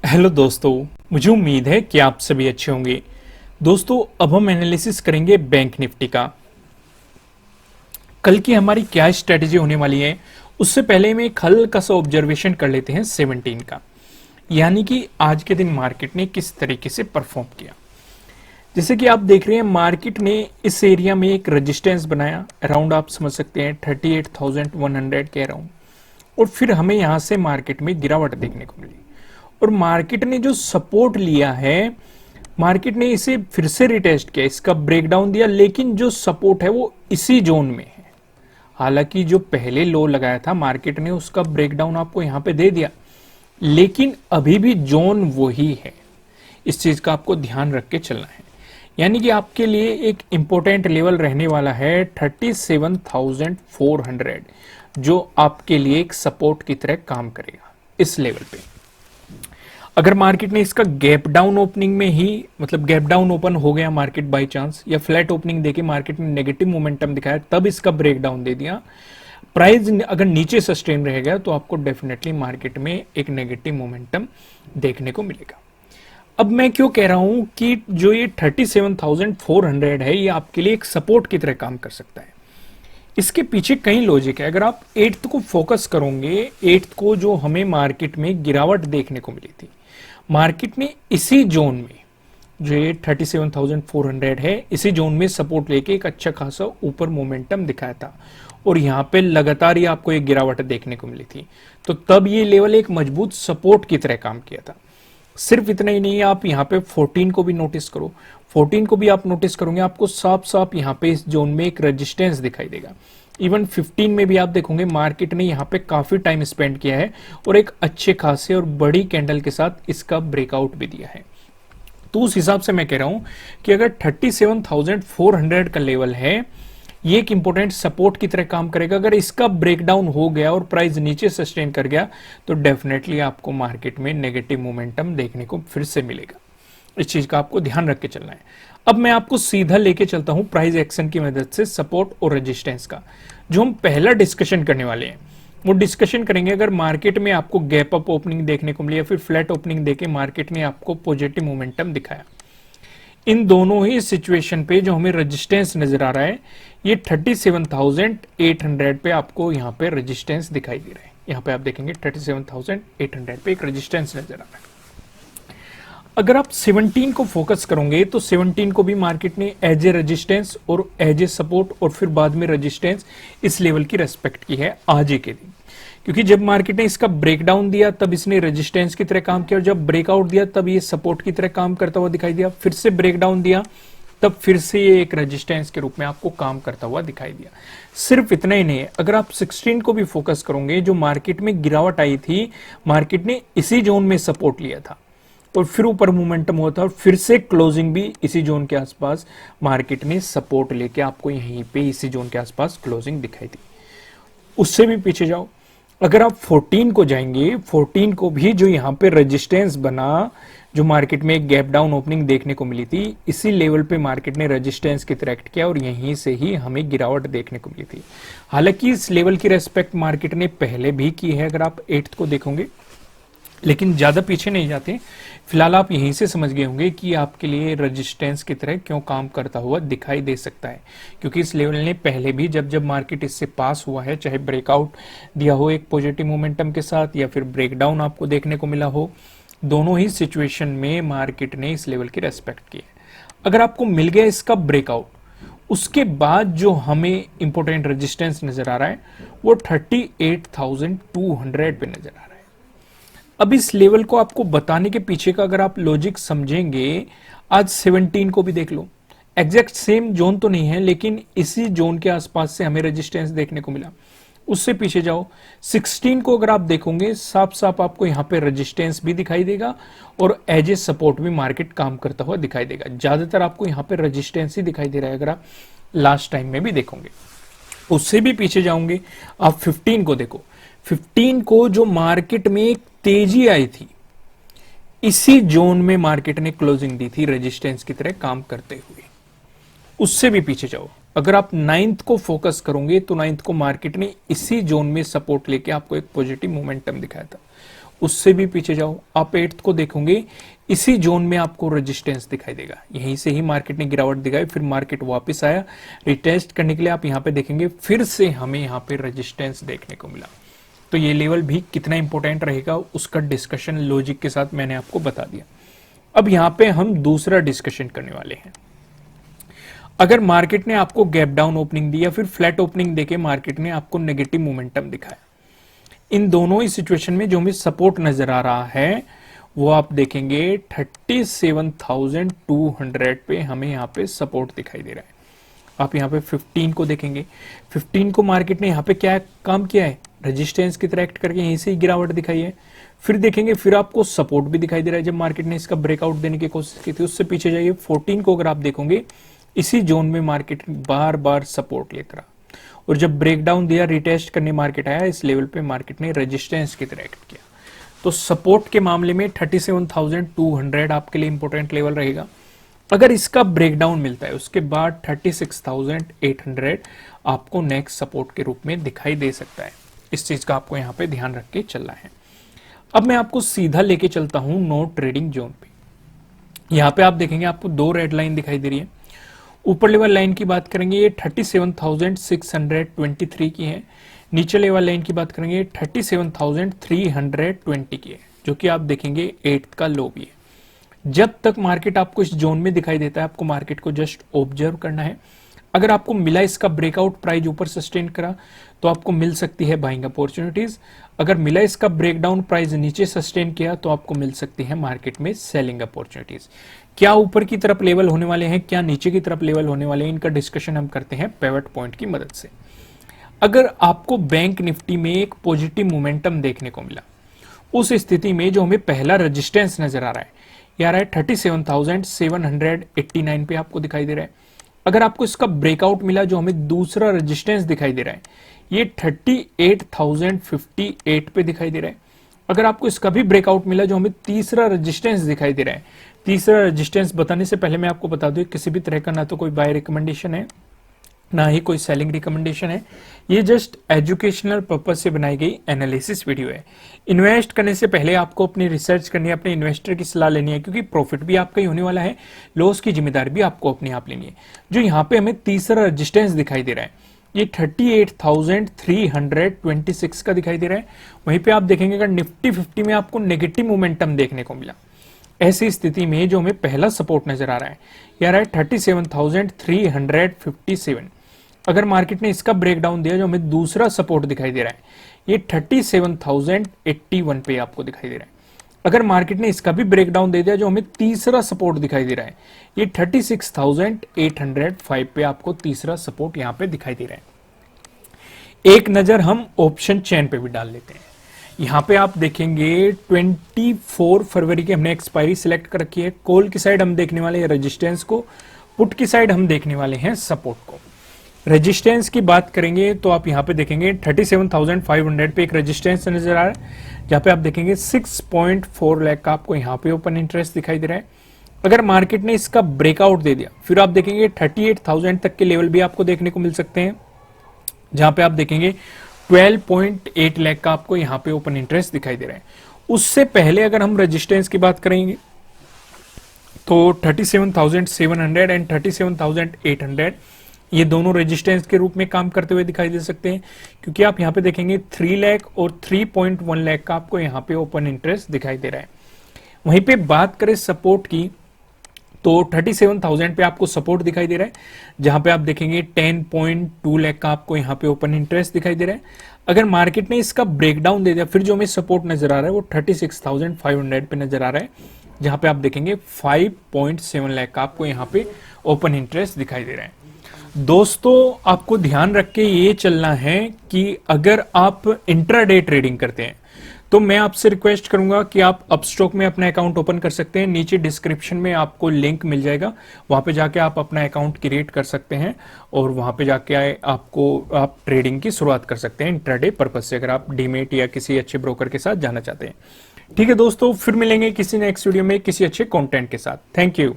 Hello दोस्तों, मुझे उम्मीद है कि आप सभी अच्छे होंगे। दोस्तों, अब हम एनालिसिस करेंगे बैंक निफ्टी का। कल की हमारी क्या स्ट्रेटेजी होने वाली है, उससे पहले हम एक हल्का सा ऑब्जर्वेशन कर लेते हैं 17 का, यानी कि आज के दिन मार्केट ने किस तरीके से परफॉर्म किया। जैसे कि आप देख रहे हैं, मार्केट ने इस एरिया में एक रेजिस्टेंस बनाया, अराउंड आप समझ सकते हैं 38,100 के अराउंड, और फिर हमें यहां से मार्केट में गिरावट देखने को मिली। और मार्केट ने जो सपोर्ट लिया है, मार्केट ने इसे फिर से रिटेस्ट किया, इसका ब्रेकडाउन दिया, लेकिन जो सपोर्ट है वो इसी जोन में है। हालांकि जो पहले लो लगाया था मार्केट ने, उसका ब्रेकडाउन आपको यहां पे दे दिया, लेकिन अभी भी जोन वही है। इस चीज का आपको ध्यान रख के चलना है। यानी कि आपके लिए एक इंपॉर्टेंट लेवल रहने वाला है 37,400, जो आपके लिए एक सपोर्ट की तरह काम करेगा इस लेवल पे। अगर मार्केट ने इसका गैप डाउन ओपनिंग में ही, मतलब गैप डाउन ओपन हो गया मार्केट बाय चांस, या फ्लैट ओपनिंग देके मार्केट ने नेगेटिव मोमेंटम दिखाया, तब इसका ब्रेकडाउन दे दिया, प्राइस अगर नीचे सस्टेन रहेगा तो आपको डेफिनेटली मार्केट में एक नेगेटिव मोमेंटम देखने को मिलेगा। अब मैं क्यों कह रहा हूं कि जो ये 37,400 है, ये आपके लिए एक सपोर्ट की तरह काम कर सकता है। इसके पीछे कई लॉजिक है। अगर आप 8th को फोकस करोगे, 8th को जो हमें मार्केट में गिरावट देखने को मिली थी, मार्केट ने इसी जोन में, जो ये 37,400 है, इसी जोन में सपोर्ट लेके एक अच्छा खासा ऊपर मोमेंटम दिखाया था, और यहां पे लगातार ही आपको एक गिरावट देखने को मिली थी। तो तब ये लेवल एक मजबूत सपोर्ट की तरह काम किया था। सिर्फ इतना ही नहीं, आप यहाँ पे 14 को भी नोटिस करो, 14 को भी आप नोटिस करोगे, आपको साफ साफ यहाँ पे इस जोन में एक रेजिस्टेंस दिखाई देगा। इवन 15 में भी आप देखोगे मार्केट ने यहाँ पे काफी टाइम स्पेंड किया है, और एक अच्छे खासे और बड़ी कैंडल के साथ इसका ब्रेकआउट भी दिया है। तो उस हिसाब से मैं कह रहा हूं कि अगर 37,400 का लेवल है, ये एक इंपॉर्टेंट सपोर्ट की तरह काम करेगा। अगर इसका ब्रेकडाउन हो गया और प्राइस नीचे सस्टेन कर गया, तो डेफिनेटली आपको मार्केट में नेगेटिव मोमेंटम देखने को फिर से मिलेगा। इस चीज का आपको ध्यान रख के चलना है। अब मैं आपको सीधा लेके चलता हूं प्राइस एक्शन की मदद से सपोर्ट और रेजिस्टेंस का। जो हम पहला डिस्कशन करने वाले हैं, वो डिस्कशन करेंगे अगर मार्केट में आपको गैप अप ओपनिंग देखने को मिली या फिर फ्लैट ओपनिंग देके मार्केट ने आपको पॉजिटिव मोमेंटम दिखाया। इन दोनों ही सिचुएशन पे जो हमें रेजिस्टेंस नजर आ रहा है, ये 37,800 पे आपको यहाँ पे रेजिस्टेंस दिखाई दे रहा है। यहाँ पे आप देखेंगे 37,800 पे एक रेजिस्टेंस नजर आ रहा है। अगर आप 17 को फोकस करोगे, तो 17 को भी मार्केट ने एज ए रेजिस्टेंस और एज ए सपोर्ट और फिर बाद में रेजिस्टेंस इस लेवल की रेस्पेक्ट की है आज ही के दिन। क्योंकि जब मार्केट ने इसका ब्रेकडाउन दिया, तब इसने रेजिस्टेंस की तरह काम किया, और जब ब्रेकआउट दिया तब ये सपोर्ट की तरह काम करता हुआ दिखाई दिया, फिर से ब्रेकडाउन दिया, तब फिर से ये एक रेजिस्टेंस के रूप में आपको काम करता हुआ दिखाई दिया। सिर्फ इतना ही नहीं है, अगर आप 16 को भी फोकस करोगे, जो मार्केट में गिरावट आई थी, मार्केट ने इसी जोन में सपोर्ट लिया था और फिर ऊपर मोमेंटम हुआ था, और फिर से क्लोजिंग भी इसी जोन के आसपास मार्केट ने सपोर्ट लेके आपको यहीं पे इसी जोन के आसपास क्लोजिंग दिखाई दी। उससे भी पीछे जाओ, अगर आप 14 को जाएंगे, 14 को भी जो यहाँ पे रेजिस्टेंस बना, जो मार्केट में एक गैप डाउन ओपनिंग देखने को मिली थी, इसी लेवल पे मार्केट ने रेजिस्टेंस की तरह एक्ट किया और यहीं से ही हमें गिरावट देखने को मिली थी। हालांकि इस लेवल की रेस्पेक्ट मार्केट ने पहले भी की है, अगर आप 8th को देखोगे, लेकिन ज्यादा पीछे नहीं जाते। फिलहाल आप यहीं से समझ गए होंगे कि आपके लिए रेजिस्टेंस की तरह क्यों काम करता हुआ दिखाई दे सकता है, क्योंकि इस लेवल ने पहले भी जब मार्केट इससे पास हुआ है, चाहे ब्रेकआउट दिया हो एक पॉजिटिव मोमेंटम के साथ या फिर ब्रेकडाउन आपको देखने को मिला हो, दोनों ही सिचुएशन में मार्केट ने इस लेवल की रेस्पेक्ट की है। अगर आपको मिल गया इसका ब्रेकआउट, उसके बाद जो हमें इंपॉर्टेंट रेजिस्टेंस नजर आ रहा है, वो 38,200 पे नजर आ रहा है। अब इस लेवल को आपको बताने के पीछे का अगर आप लॉजिक समझेंगे, आज 17 को भी देख लो, एग्जैक्ट सेम जोन तो नहीं है, लेकिन इसी जोन के आसपास से हमें रेजिस्टेंस देखने को मिला। उससे पीछे जाओ, 16 को अगर आप देखोगे, साफ साफ आपको यहाँ पे रेजिस्टेंस भी दिखाई देगा और एज ए सपोर्ट भी मार्केट काम करता हुआ दिखाई देगा। ज्यादातर आपको यहाँ पे रेजिस्टेंस ही दिखाई दे रहा है, अगर आप लास्ट टाइम में भी देखोगे। उससे भी पीछे जाओगे, आप 15 को देखो, 15 को जो मार्केट में एक तेजी आई थी, इसी जोन में मार्केट ने क्लोजिंग दी थी रेजिस्टेंस की तरह काम करते हुए। उससे भी पीछे जाओ, अगर आप 9th को फोकस करोगे, तो 9th को मार्केट ने इसी जोन में सपोर्ट लेके आपको एक पॉजिटिव मोमेंटम दिखाया था, उससे भी पीछे जाओ, आप 8th को देखोगे, इसी जोन में आपको रेजिस्टेंस दिखाई देगा। यहीं से ही मार्केट ने गिरावट दिखाई, फिर मार्केट वापस आया रिटेस्ट करने के लिए। आप यहाँ पे देखेंगे फिर से हमें यहाँ पे रेजिस्टेंस देखने को मिला। तो ये लेवल भी कितना इंपॉर्टेंट रहेगा उसका डिस्कशन लॉजिक के साथ मैंने आपको बता दिया। अब यहाँ पे हम दूसरा डिस्कशन करने वाले हैं। अगर मार्केट ने आपको गैप डाउन ओपनिंग दी या फिर फ्लैट ओपनिंग देके मार्केट ने आपको नेगेटिव मोमेंटम दिखाया, इन दोनों ही सिचुएशन में जो हमें सपोर्ट नजर आ रहा है वो आप देखेंगे 37,200 पे हमें यहाँ पे सपोर्ट दिखाई दे रहा है। आप यहाँ पे 15 को देखेंगे, 15 को मार्केट ने यहाँ पे क्या काम किया है, रेजिस्टेंस की तरह एक्ट करके यहीं से ही गिरावट दिखाई है। फिर देखेंगे फिर आपको सपोर्ट भी दिखाई दे रहा है जब मार्केट ने इसका ब्रेकआउट देने की कोशिश की थी। उससे पीछे जाइए 14 को अगर आप देखोगे, इसी जोन में मार्केट बार बार सपोर्ट लेता रहा और जब ब्रेकडाउन दिया, रिटेस्ट करने मार्केट आया, इस लेवल पे मार्केट ने रेजिस्टेंस की तरह एक्ट किया। तो सपोर्ट के मामले में 37,200 आपके लिए इंपॉर्टेंट लेवल रहेगा। अगर इसका ब्रेकडाउन मिलता है उसके बाद 36,800 आपको नेक्स्ट सपोर्ट के रूप में दिखाई दे सकता है। इस चीज का आपको यहाँ पे ध्यान रख के चलना है। अब मैं आपको सीधा लेके चलता हूं नो ट्रेडिंग जोन पे। यहाँ पे आप देखेंगे आपको दो रेड लाइन दिखाई दे रही है। ऊपर लेवल लाइन की बात करेंगे ये 37,623 की है। नीचे लेवल लाइन की बात करेंगे 37,320 की है, जो कि आप देखेंगे 8th का लो भी है। जब तक मार्केट आपको इस जोन में दिखाई देता है, आपको मार्केट को जस्ट ऑब्जर्व करना है। अगर आपको मिला इसका ब्रेकआउट, प्राइस ऊपर सस्टेन करा, तो आपको मिल सकती है बाइंग अपॉर्चुनिटीज। अगर मिला इसका ब्रेकडाउन, प्राइस नीचे सस्टेन किया, तो आपको मिल सकती है मार्केट में सेलिंग अपॉर्चुनिटीज। क्या ऊपर की तरफ लेवल होने वाले हैं, क्या नीचे की तरफ लेवल होने वाले हैं, इनका डिस्कशन हम करते हैं पिवट पॉइंट की मदद से। अगर आपको बैंक निफ्टी में एक पॉजिटिव मोमेंटम देखने को मिला, उस स्थिति में जो हमें पहला रेजिस्टेंस नजर आ रहा है, ये आ रहा है 37,789 पे आपको दिखाई दे रहा है। अगर आपको इसका ब्रेकआउट मिला, जो हमें दूसरा रेजिस्टेंस दिखाई दे रहा है, ये 38,058 पे दिखाई दे रहा है। अगर आपको इसका भी ब्रेकआउट मिला, जो हमें तीसरा रेजिस्टेंस दिखाई दे रहा है, तीसरा रेजिस्टेंस बताने से पहले मैं आपको बता दूं, किसी भी तरह का ना तो कोई बाय रिकमेंडेशन है, ना ही कोई सेलिंग रिकमेंडेशन है। ये जस्ट एजुकेशनल पर्पज से बनाई गई एनालिसिस वीडियो है। इन्वेस्ट करने से पहले आपको अपनी रिसर्च करनी है, अपने इन्वेस्टर की सलाह लेनी है, क्योंकि प्रॉफिट भी आपका ही होने वाला है, लॉस की जिम्मेदारी भी आपको अपने आप लेनी है। जो यहाँ पे हमें तीसरा रेजिस्टेंस दिखाई दे रहा है, ये 38,326 का दिखाई दे रहा है। वहीं पे आप देखेंगे अगर निफ्टी 50 में आपको नेगेटिव मोमेंटम देखने को मिला, ऐसी स्थिति में जो हमें पहला सपोर्ट नजर आ रहा है, यह रहा है 37,357। अगर मार्केट ने इसका ब्रेकडाउन दिया, जो हमें दूसरा सपोर्ट दिखाई दे रहा है, ये 37,081 पे आपको दिखाई दे रहा है। अगर मार्केट ने इसका भी ब्रेकडाउन दे दिया, जो हमें तीसरा सपोर्ट दिखाई दे रहा है, ये 36,805 पे आपको तीसरा सपोर्ट यहां पे दिखाई दे रहा है। एक नजर हम ऑप्शन चेन पे भी डाल लेते हैं। यहां पे आप देखेंगे 24 फरवरी की हमने एक्सपायरी सिलेक्ट कर रखी है। कॉल की साइड हम देखने वाले हैं रेजिस्टेंस को, पुट की साइड हम देखने वाले हैं सपोर्ट को। रेजिस्टेंस की बात करेंगे तो आप यहां पे देखेंगे 37,500 पे एक रेजिस्टेंस नजर आ रहा है, जहां पे आप देखेंगे 6.4 लाख का आपको यहां पे ओपन इंटरेस्ट दिखाई दे रहा है। अगर मार्केट ने इसका ब्रेकआउट दे दिया, फिर आप देखेंगे 38,000 तक के लेवल भी आपको देखने को मिल सकते हैं, जहां पे आप देखेंगे 12.8 लाख का आपको यहां पे ओपन इंटरेस्ट दिखाई दे रहा है। उससे पहले अगर हम रेजिस्टेंस की बात करेंगे तो 37,700 एंड 37,800 ये दोनों रेजिस्टेंस के रूप में काम करते हुए दिखाई दे सकते हैं, क्योंकि आप यहां पे देखेंगे 3 लाख और 3.1 लाख का आपको यहां पे ओपन इंटरेस्ट दिखाई दे रहा है। वहीं पे बात करें सपोर्ट की, तो 37,000 पे आपको सपोर्ट दिखाई दे रहा है, जहां पे आप देखेंगे 10.2 लाख का आपको यहां पे ओपन इंटरेस्ट दिखाई दे रहा है। अगर मार्केट ने इसका ब्रेकडाउन दे दिया, फिर जो हमें सपोर्ट नजर आ रहा है वो 36,500 पे नजर आ रहा है, जहां पे आप देखेंगे 5.7 लाख का आपको यहां पे ओपन इंटरेस्ट दिखाई दे रहा है। दोस्तों आपको ध्यान रख के ये चलना है कि अगर आप इंट्राडे ट्रेडिंग करते हैं तो मैं आपसे रिक्वेस्ट करूंगा कि आप अपस्टॉक में अपना अकाउंट ओपन कर सकते हैं। नीचे डिस्क्रिप्शन में आपको लिंक मिल जाएगा, वहां पे जाके आप अपना अकाउंट क्रिएट कर सकते हैं और वहां पे जाके आप ट्रेडिंग की शुरुआत कर सकते हैं इंट्राडे पर्पज से, अगर आप डीमेट या किसी अच्छे ब्रोकर के साथ जाना चाहते हैं। ठीक है दोस्तों, फिर मिलेंगे किसी नेक्स्ट वीडियो में किसी अच्छे कंटेंट के साथ। Thank you.